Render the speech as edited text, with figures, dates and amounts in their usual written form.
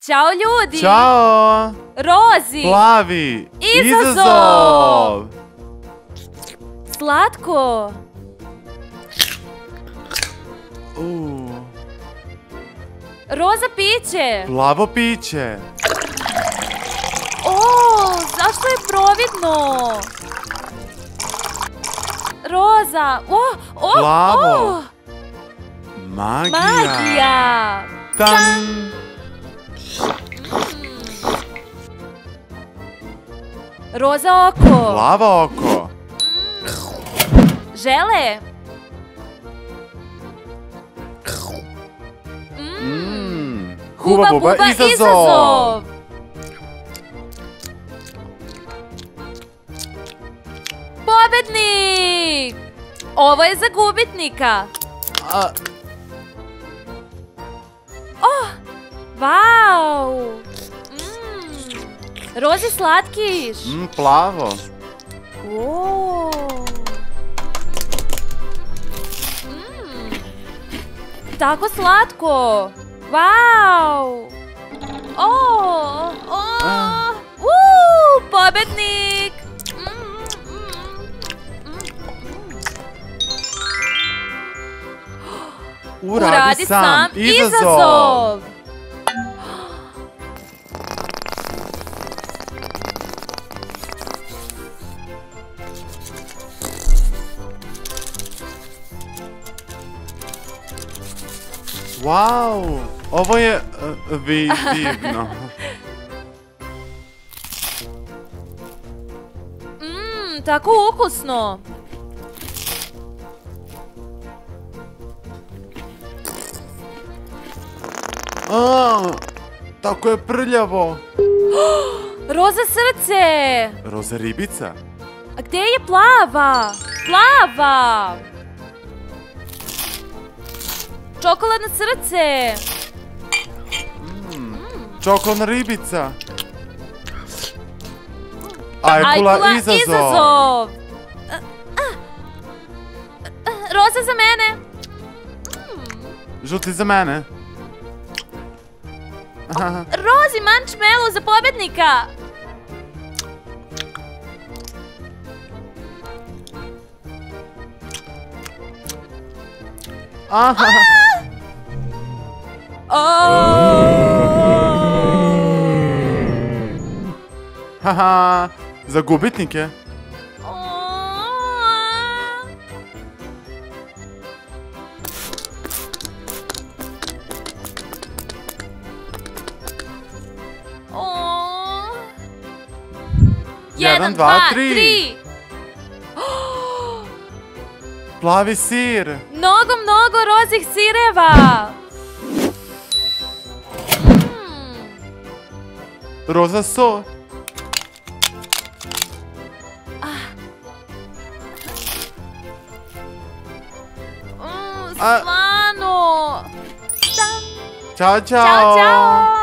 Ćao ljudi! Ćao! Rozi! Plavi! Izazov! Slatko! Roza piće! Plavo piće! O, zašto je providno? Roza! Plavo! Magija! Magija! Tan! Roza oko! Plavo oko! Žele! Huba buba izazov! Pobednik! Ovo je za gubitnika! Vau! Rozi slatkiš! Plavo! Tako slatko! Vau! Pobednik! Uradi sam izazov! Wow, ovo je divno. Tako ukusno. Tako je prljavo. Roza srce. Roza ribica. A gdje je plava? Plava. Čokoladno srce. Čokoladna ribica. Ajkula izazov. Roza za mene. Žuti za mene. Rozi mančmelu za pobednika. Haha, za gubitnike. Jedan, dva, tri. Plavi sir. Mnogo rozih sireva. Roza so. Slano. Ćao, Ćao, ćao.